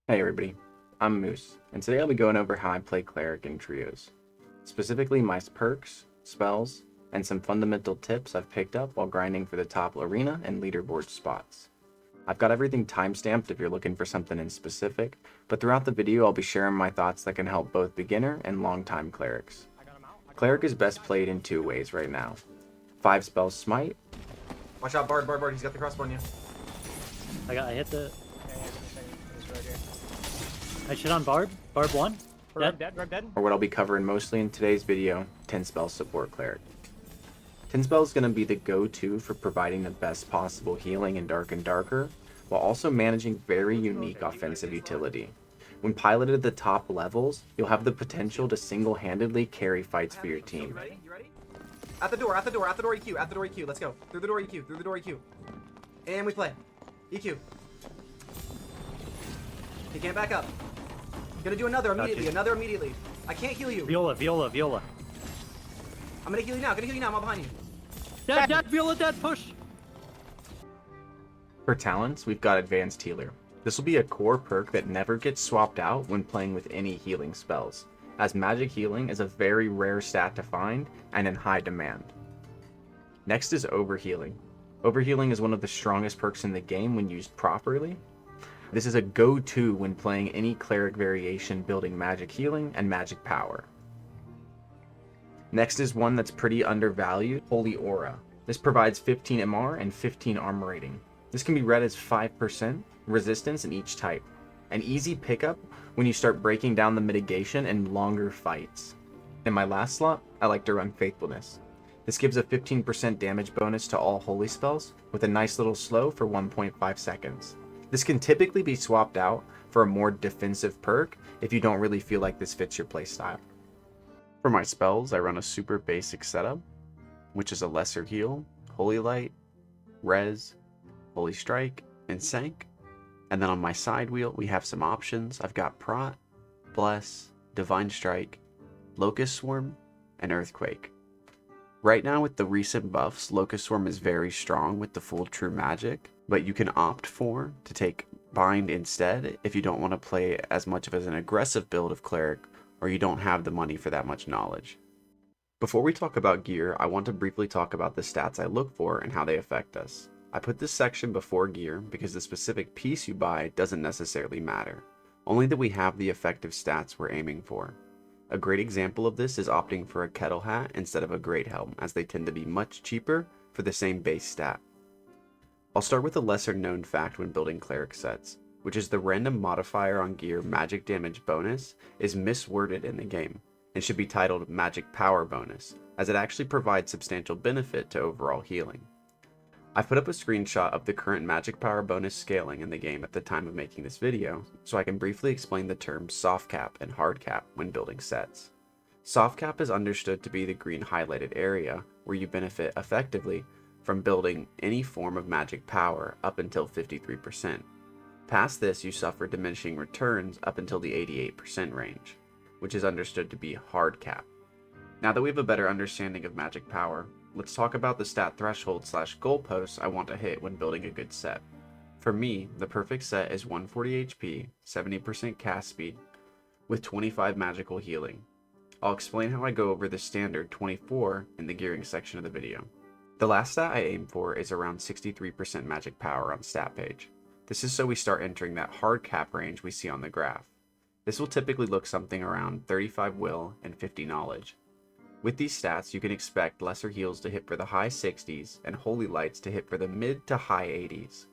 Hey everybody, I'm Moose, and today I'll be going over how I play Cleric in trios. Specifically my perks, spells, and some fundamental tips I've picked up while grinding for the top arena and leaderboard spots. I've got everything timestamped if you're looking for something in specific, but throughout the video I'll be sharing my thoughts that can help both beginner and long-time clerics. Cleric is best played in two ways right now. 5 spells smite. Watch out, BARB, he's got the crossbow on you. I hit the. I shit on BARB. BARB 1. Dead. Or what I'll be covering mostly in today's video, 10 spell support cleric. 10 spell is going to be the go-to for providing the best possible healing in Dark and Darker, while also managing very unique offensive utility. When piloted at the top levels, you'll have the potential to single-handedly carry fights for your team. You ready? At the door EQ, let's go. Through the door EQ. And we play. EQ. He can't back up. Gonna do another immediately. I can't heal you. Viola. I'm gonna heal you now, I'm all behind you. Dead, Viola, dead, push! For talents, we've got Advanced Healer. This will be a core perk that never gets swapped out when playing with any healing spells, as magic healing is a very rare stat to find and in high demand. Next is Overhealing. Overhealing is one of the strongest perks in the game when used properly. This is a go-to when playing any cleric variation building magic healing and magic power. Next is one that's pretty undervalued, Holy Aura. This provides 15 MR and 15 armor rating. This can be read as 5% resistance in each type. An easy pickup when you start breaking down the mitigation in longer fights. In my last slot, I like to run Faithfulness. This gives a 15% damage bonus to all holy spells with a nice little slow for 1.5 seconds. This can typically be swapped out for a more defensive perk if you don't really feel like this fits your playstyle. For my spells, I run a super basic setup, which is a Lesser Heal, Holy Light, Res, Holy Strike, and Sank. And then on my side wheel, we have some options. I've got Prot, Bless, Divine Strike, Locust Swarm, and Earthquake. Right now with the recent buffs, Locust Swarm is very strong with the full true magic, but you can opt to take Bind instead if you don't want to play as much of as an aggressive build of Cleric, or you don't have the money for that much knowledge. Before we talk about gear, I want to briefly talk about the stats I look for and how they affect us. I put this section before gear because the specific piece you buy doesn't necessarily matter, only that we have the effective stats we're aiming for. A great example of this is opting for a kettle hat instead of a great helm, as they tend to be much cheaper for the same base stat. I'll start with a lesser known fact when building cleric sets, which is the random modifier on gear magic damage bonus is misworded in the game and should be titled magic power bonus, as it actually provides substantial benefit to overall healing. I've put up a screenshot of the current magic power bonus scaling in the game at the time of making this video, so I can briefly explain the terms soft cap and hard cap when building sets. Soft cap is understood to be the green highlighted area where you benefit effectively from building any form of magic power up until 53%. Past this, you suffer diminishing returns up until the 88% range, which is understood to be hard cap. Now that we have a better understanding of magic power, let's talk about the stat threshold / goalposts I want to hit when building a good set. For me, the perfect set is 140 HP, 70% cast speed, with 25 magical healing. I'll explain how I go over the standard 24 in the gearing section of the video. The last stat I aim for is around 63% magic power on stat page. This is so we start entering that hard cap range we see on the graph. This will typically look something around 35 will and 50 knowledge. With these stats, you can expect lesser heals to hit for the high 60s and holy lights to hit for the mid to high 80s.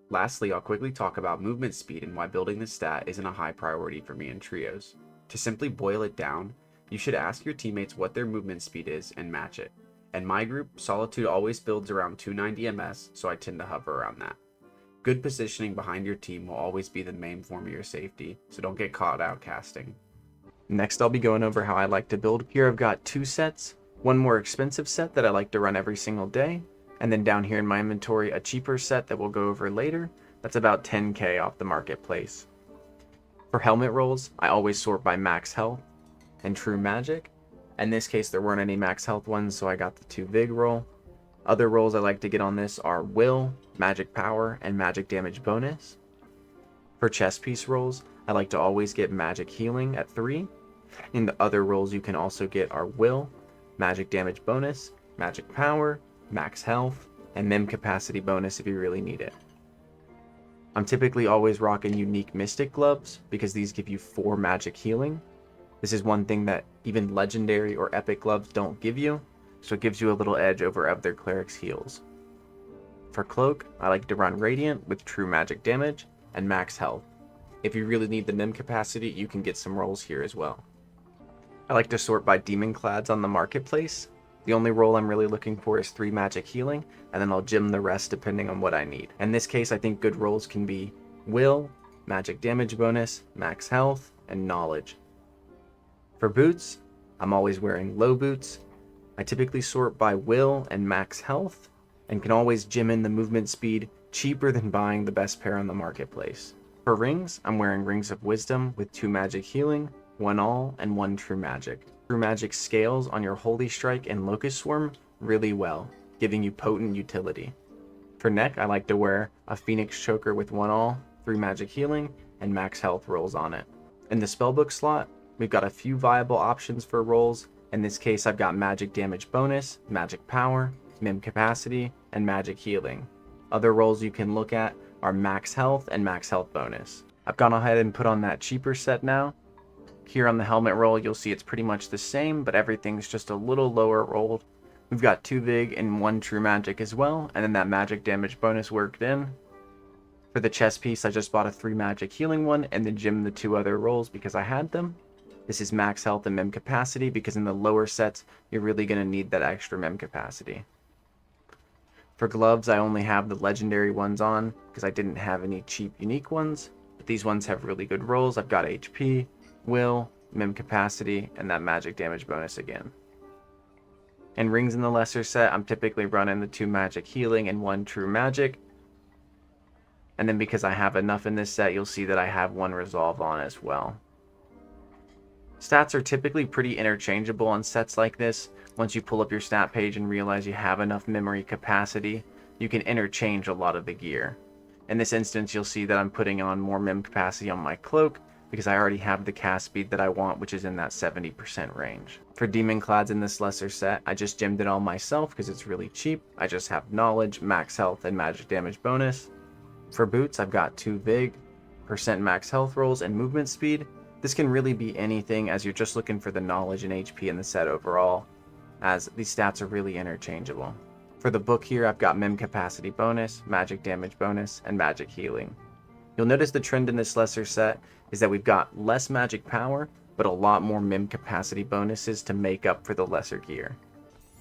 Lastly, I'll quickly talk about movement speed and why building this stat isn't a high priority for me in trios. To simply boil it down, you should ask your teammates what their movement speed is and match it. In my group, Solitude always builds around 290 ms, so I tend to hover around that. Good positioning behind your team will always be the main form of your safety, so don't get caught outcasting. Next, I'll be going over how I like to build. Here I've got 2 sets, one more expensive set that I like to run every single day, and then down here in my inventory, a cheaper set that we'll go over later. That's about 10k off the marketplace. For helmet rolls, I always sort by max health and true magic. In this case, there weren't any max health ones, so I got the 2 Vig roll. Other rolls I like to get on this are Will, Magic Power, and Magic Damage Bonus. For chest piece rolls, I like to always get magic healing at 3. And the other rolls you can also get are will, magic damage bonus, magic power, max health, and mem capacity bonus if you really need it. I'm typically always rocking unique mystic gloves because these give you 4 magic healing. This is one thing that even legendary or epic gloves don't give you, so it gives you a little edge over other clerics' heals. For cloak, I like to run radiant with true magic damage and max health. If you really need the mem capacity, you can get some rolls here as well. I like to sort by demon clads on the marketplace. The only roll I'm really looking for is 3 magic healing, and then I'll gem the rest depending on what I need. In this case, I think good rolls can be will, magic damage bonus, max health, and knowledge. For boots, I'm always wearing low boots. I typically sort by will and max health, and can always gem in the movement speed cheaper than buying the best pair on the marketplace. For rings, I'm wearing Rings of Wisdom with 2 magic healing, 1 all, and 1 true magic. True magic scales on your Holy Strike and Locust Swarm really well, giving you potent utility. For neck, I like to wear a Phoenix Choker with 1 all, 3 magic healing, and max health rolls on it. In the spellbook slot, we've got a few viable options for rolls. In this case, I've got magic damage bonus, magic power, mem capacity, and magic healing. Other rolls you can look at are max health and max health bonus. I've gone ahead and put on that cheaper set now. Here on the helmet roll, you'll see it's pretty much the same, but everything's just a little lower rolled. We've got 2 Vig and 1 true magic as well, and then that magic damage bonus worked in. For the chest piece, I just bought a 3 magic healing one and then gemmed the 2 other rolls because I had them. This is max health and mem capacity because in the lower sets, you're really going to need that extra mem capacity. For gloves, I only have the legendary ones on because I didn't have any cheap unique ones, but these ones have really good rolls. I've got HP, will, mem capacity, and that magic damage bonus again. And rings in the lesser set, I'm typically running the 2 magic healing and 1 true magic. And then because I have enough in this set, you'll see that I have 1 resolve on as well. Stats are typically pretty interchangeable on sets like this. Once you pull up your stat page and realize you have enough memory capacity, you can interchange a lot of the gear. In this instance, you'll see that I'm putting on more mem capacity on my cloak, because I already have the cast speed that I want, which is in that 70% range. For demon clads in this lesser set, I just gemmed it all myself because it's really cheap. I just have knowledge, max health, and magic damage bonus. For boots, I've got 2 Vig, percent max health rolls, and movement speed. This can really be anything as you're just looking for the knowledge and HP in the set overall, as these stats are really interchangeable. For the book here, I've got mem capacity bonus, magic damage bonus, and magic healing. You'll notice the trend in this lesser set is that we've got less magic power, but a lot more mem capacity bonuses to make up for the lesser gear.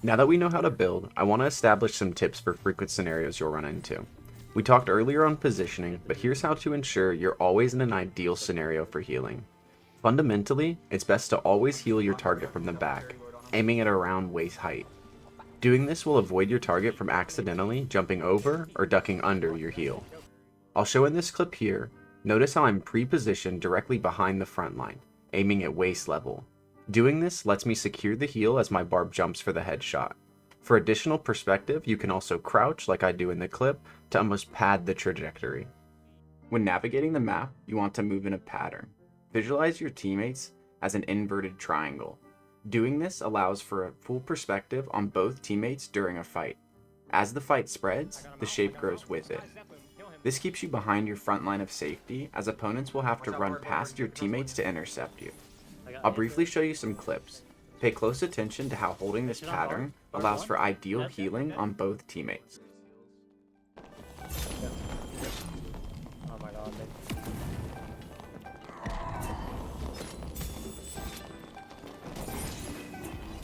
Now that we know how to build, I want to establish some tips for frequent scenarios you'll run into. We talked earlier on positioning, but here's how to ensure you're always in an ideal scenario for healing. Fundamentally, it's best to always heal your target from the back, aiming at around waist height. Doing this will avoid your target from accidentally jumping over or ducking under your heal. I'll show in this clip here. Notice how I'm pre-positioned directly behind the front line, aiming at waist level. Doing this lets me secure the heal as my barb jumps for the headshot. For additional perspective, you can also crouch like I do in the clip to almost pad the trajectory. When navigating the map, you want to move in a pattern. Visualize your teammates as an inverted triangle. Doing this allows for a full perspective on both teammates during a fight. As the fight spreads, the shape grows with it. This keeps you behind your front line of safety, as opponents will have to run past your teammates to intercept you. I'll briefly show you some clips. Pay close attention to how holding this pattern allows for ideal healing on both teammates. Oh my god,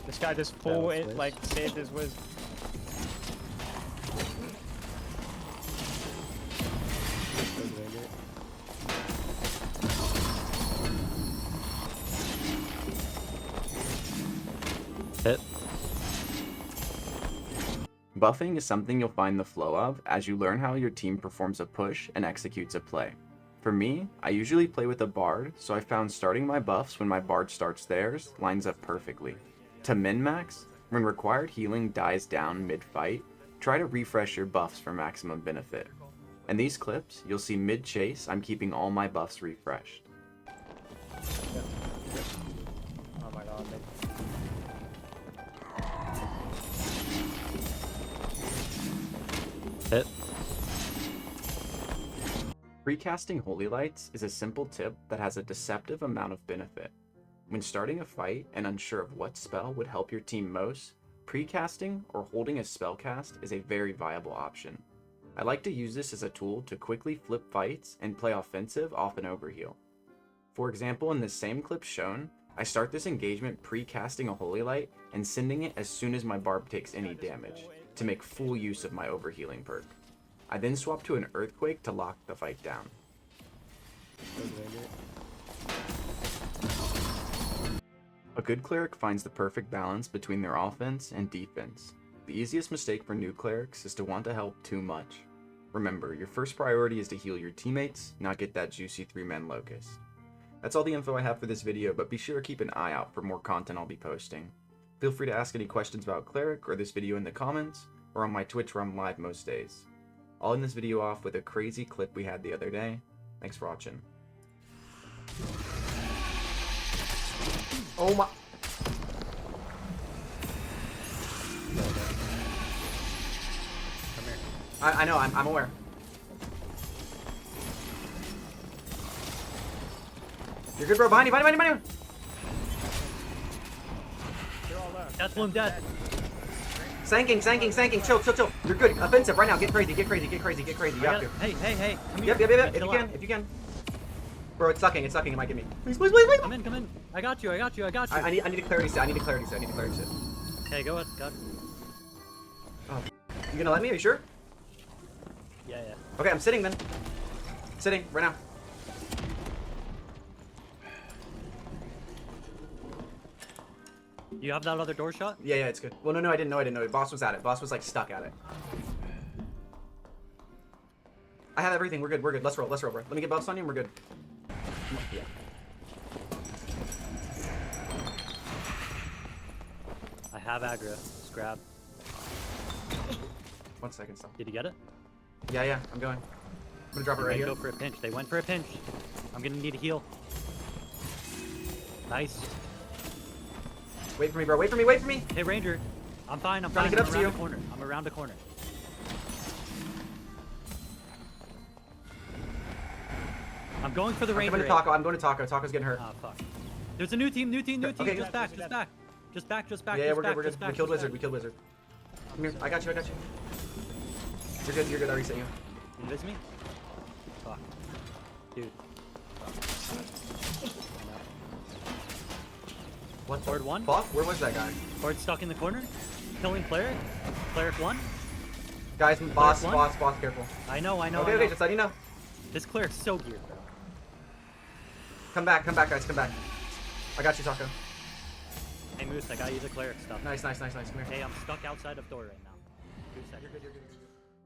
This guy just full it like saved his whiz. hit. Buffing is something you'll find the flow of as you learn how your team performs a push and executes a play. For me, I usually play with a bard, so I found starting my buffs when my bard starts theirs lines up perfectly. To min-max, when required healing dies down mid-fight, try to refresh your buffs for maximum benefit. In these clips, you'll see mid-chase I'm keeping all my buffs refreshed. Oh my god. Hit. Precasting Holy Lights is a simple tip that has a deceptive amount of benefit. When starting a fight and unsure of what spell would help your team most, precasting or holding a spell cast is a very viable option. I like to use this as a tool to quickly flip fights and play offensive off an overheal. For example, in this same clip shown, I start this engagement precasting a Holy Light and sending it as soon as my Barb takes any damage, to make full use of my overhealing perk. I then swap to an Earthquake to lock the fight down. A good cleric finds the perfect balance between their offense and defense. The easiest mistake for new clerics is to want to help too much. Remember, your first priority is to heal your teammates, not get that juicy 3-man locust. That's all the info I have for this video, but be sure to keep an eye out for more content I'll be posting. Feel free to ask any questions about cleric or this video in the comments, or on my Twitch where I'm live most days. I'll end this video off with a crazy clip we had the other day. Thanks for watching. Oh my. Come here. I know, I'm aware. You're good, bro. Behind you, behind you, behind you. They're all left. That's one dead. Sanking. Chill. You're good. Offensive right now. Get crazy. You have to. Hey. Come Yep. here. If you can. Bro, it's sucking. It might get me. Please. Come in. I got you. I need a clarity set. Hey, go ahead. Oh. You gonna let me? Are you sure? Yeah. Okay, I'm sitting then. Sitting right now. You have that other door shot? Yeah, it's good. Well, no, I didn't know. Boss was at it. Boss was like stuck at it. I have everything. We're good. Let's roll, bro. Let me get buffs on you and we're good. Yeah. I have aggro. Just grab. 1 second, stop. Did you get it? Yeah, I'm going. I'm gonna drop it right They here. go for a pinch. They went for a pinch. I'm gonna need a heal. Nice. Wait for me, bro. Wait for me. Hey, Ranger. I'm fine. Trying to get up to you. I'm around the corner. I'm going for the Ranger. I'm going to Taco. Taco's getting hurt. Ah, fuck. There's a new team. Okay, Just back. Yeah, we're good. We killed Wizard. Come here. I got you. You're good. I reset you. You miss me? Fuck. Dude. What? Horde one? Fuck? Where was that guy? Horde stuck in the corner. Killing Cleric. Cleric one. Guys, boss, one? careful. I know. Okay, just let you know. This Cleric's so geared, bro. Come back, guys, come back. I got you, Taco. Hey, Moose, I got you the Cleric stuff. Nice. Come here. Hey, I'm stuck outside of door right now. 2 seconds. You're good.